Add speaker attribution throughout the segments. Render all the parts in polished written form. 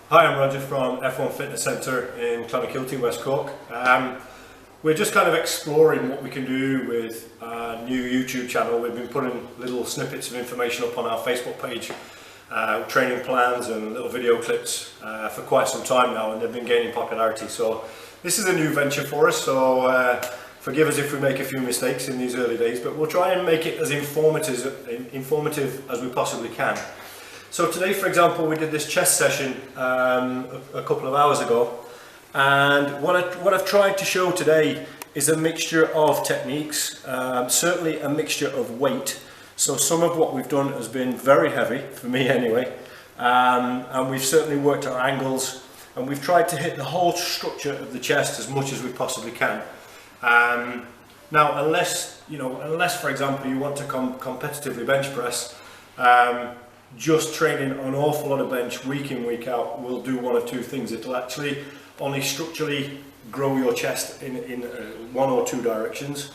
Speaker 1: Hi, I'm Roger from F1 Fitness Centre in Clonakilty, West Cork. We're just kind of exploring what we can do with our new YouTube channel. We've been putting little snippets of information up on our Facebook page, training plans and little video clips for quite some time now, and they've been gaining popularity. So this is a new venture for us, so forgive us if we make a few mistakes in these early days, but we'll try and make it as informative as we possibly can. So today, for example, we did this chest session a couple of hours ago, and what I've tried to show today is a mixture of techniques, certainly a mixture of weight. So some of what we've done has been very heavy, for me anyway, and we've certainly worked our angles, and we've tried to hit the whole structure of the chest as much as we possibly can. Now, unless for example you want to competitively bench press, just training an awful lot of bench week in, week out will do one of two things. It'll actually only structurally grow your chest in one or two directions.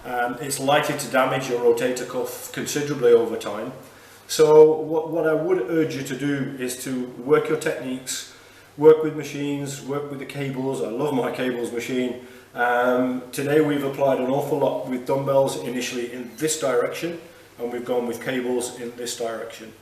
Speaker 1: It's likely to damage your rotator cuff considerably over time. So what I would urge you to do is to work your techniques, work with machines, work with the cables. I love my cables machine. Today we've applied an awful lot with dumbbells initially in this direction, and we've gone with cables in this direction.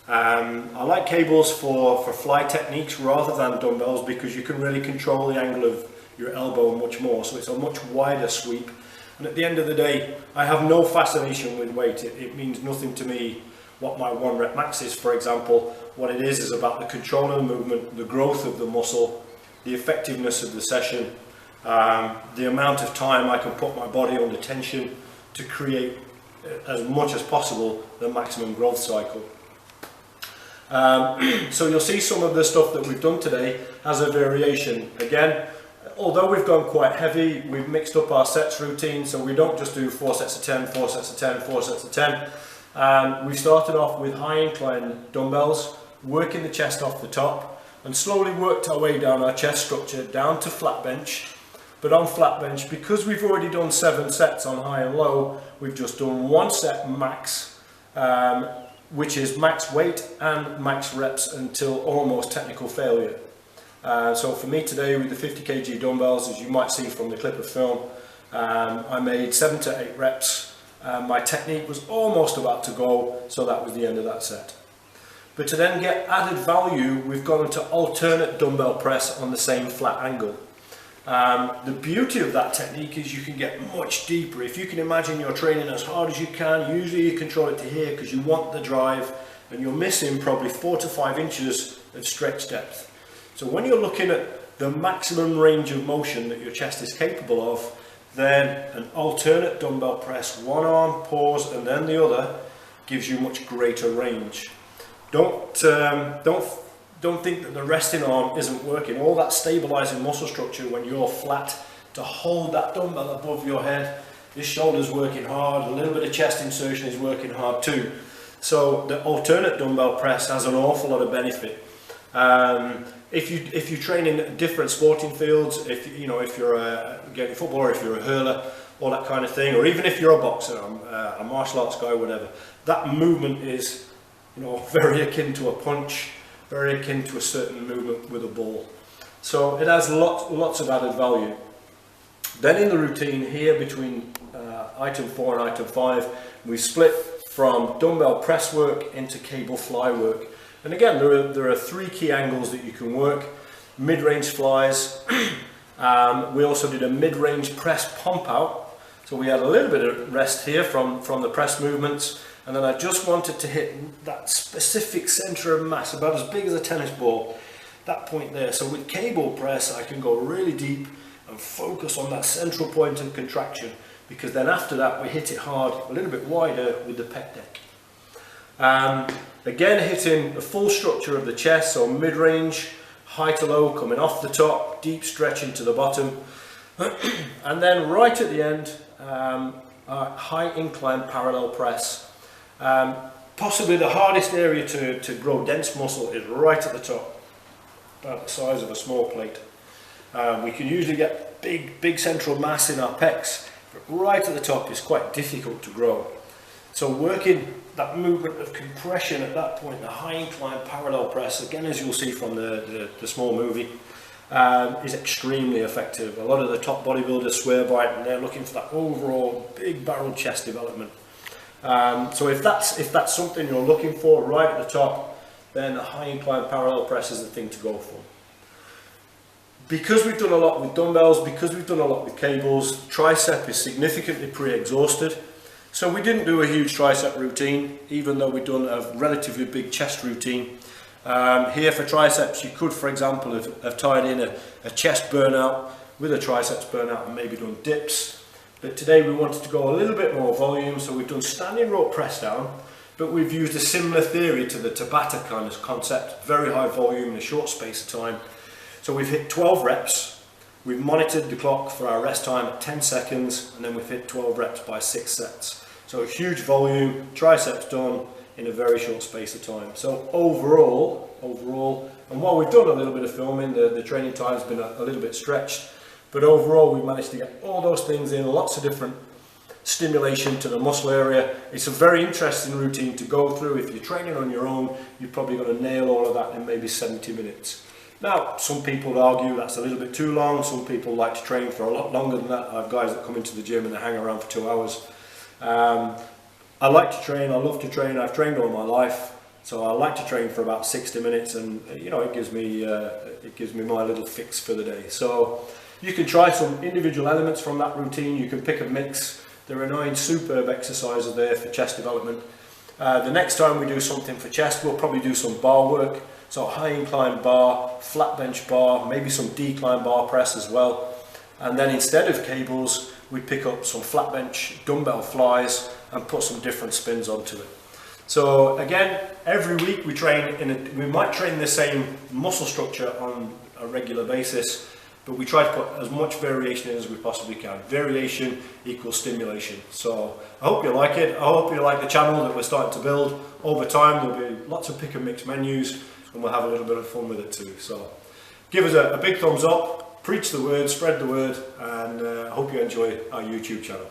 Speaker 1: I like cables for fly techniques rather than dumbbells, because you can really control the angle of your elbow much more, so it's a much wider sweep. And at the end of the day, I have no fascination with weight. It means nothing to me what my 1 rep max is, for example. What it is about the control of the movement, the growth of the muscle, the effectiveness of the session, the amount of time I can put my body under tension to create as much as possible the maximum growth cycle. So you'll see some of the stuff that we've done today has a variation. Again, although we've gone quite heavy, we've mixed up our sets routine, so we don't just do 4 sets of 10, 4 sets of 10, 4 sets of 10. We started off with high incline dumbbells, working the chest off the top, and slowly worked our way down our chest structure down to flat bench. But on flat bench, because we've already done 7 sets on high and low, we've just done 1 set max, which is max weight and max reps until almost technical failure. So for me today with the 50 kg dumbbells, as you might see from the clip of film, I made 7 to 8 reps. My technique was almost about to go, so that was the end of that set. But to then get added value, we've gone into alternate dumbbell press on the same flat angle. The beauty of that technique is you can get much deeper. If you can imagine you're training as hard as you can, usually you control it to here because you want the drive, and you're missing probably 4 to 5 inches of stretch depth. So when you're looking at the maximum range of motion that your chest is capable of, then an alternate dumbbell press, one arm, pause, and then the other, gives you much greater range. Don't think that the resting arm isn't working. All that stabilizing muscle structure when you're flat to hold that dumbbell above your head, this shoulder's working hard, a little bit of chest insertion is working hard too. So the alternate dumbbell press has an awful lot of benefit. If you train in different sporting fields, if you're a footballer, if you're a hurler, all that kind of thing, or even if you're a boxer, a martial arts guy, whatever, that movement is very akin to a punch, very akin to a certain movement with a ball. So it has lots of added value. Then in the routine here between item 4 and item 5, we split from dumbbell press work into cable fly work. And again, there are 3 key angles that you can work. Mid-range flies. We also did a mid-range press pump out. So we had a little bit of rest here from the press movements. And then I just wanted to hit that specific center of mass, about as big as a tennis ball, that point there. So with cable press, I can go really deep and focus on that central point of contraction, because then after that, we hit it hard, a little bit wider with the pec deck. Again, hitting the full structure of the chest, so mid-range, high to low, coming off the top, deep stretch into the bottom. And then right at the end, high incline parallel press. Possibly the hardest area to grow dense muscle is right at the top, about the size of a small plate. We can usually get big central mass in our pecs, but right at the top is quite difficult to grow. So working that movement of compression at that point, the high incline parallel press, again as you'll see from the small movie, is extremely effective. A lot of the top bodybuilders swear by it, and they're looking for that overall big barrel chest development. So if that's something you're looking for right at the top, then the high incline parallel press is the thing to go for. Because we've done a lot with dumbbells, because we've done a lot with cables, tricep is significantly pre-exhausted. So we didn't do a huge tricep routine, even though we've done a relatively big chest routine. Here for triceps, you could, for example, have tied in a chest burnout with a triceps burnout and maybe done dips. But today we wanted to go a little bit more volume, so we've done standing rope press down, but we've used a similar theory to the Tabata kind of concept, very high volume in a short space of time. So we've hit 12 reps, we've monitored the clock for our rest time at 10 seconds, and then we've hit 12 reps by 6 sets. So a huge volume, triceps done in a very short space of time. So overall, and while we've done a little bit of filming, the training time's been a little bit stretched, but overall we've managed to get all those things in, lots of different stimulation to the muscle area. It's a very interesting routine to go through. If you're training on your own, you're probably going to nail all of that in maybe 70 minutes. Now, some people argue that's a little bit too long. Some people like to train for a lot longer than that. I have guys that come into the gym and they hang around for 2 hours. I like to train, I love to train, I've trained all my life, so I like to train for about 60 minutes, and you know, it gives me my little fix for the day. So you can try some individual elements from that routine, you can pick a mix. There are 9 superb exercises there for chest development. The next time we do something for chest, we'll probably do some bar work, so high incline bar, flat bench bar, maybe some decline bar press as well. And then instead of cables, we pick up some flat bench dumbbell flies and put some different spins onto it. So again, every week we we might train the same muscle structure on a regular basis, but we try to put as much variation in as we possibly can. Variation equals stimulation. So I hope you like it. I hope you like the channel that we're starting to build. Over time there'll be lots of pick and mix menus, and we'll have a little bit of fun with it too. So give us a big thumbs up, preach the word, spread the word, and I hope you enjoy our YouTube channel.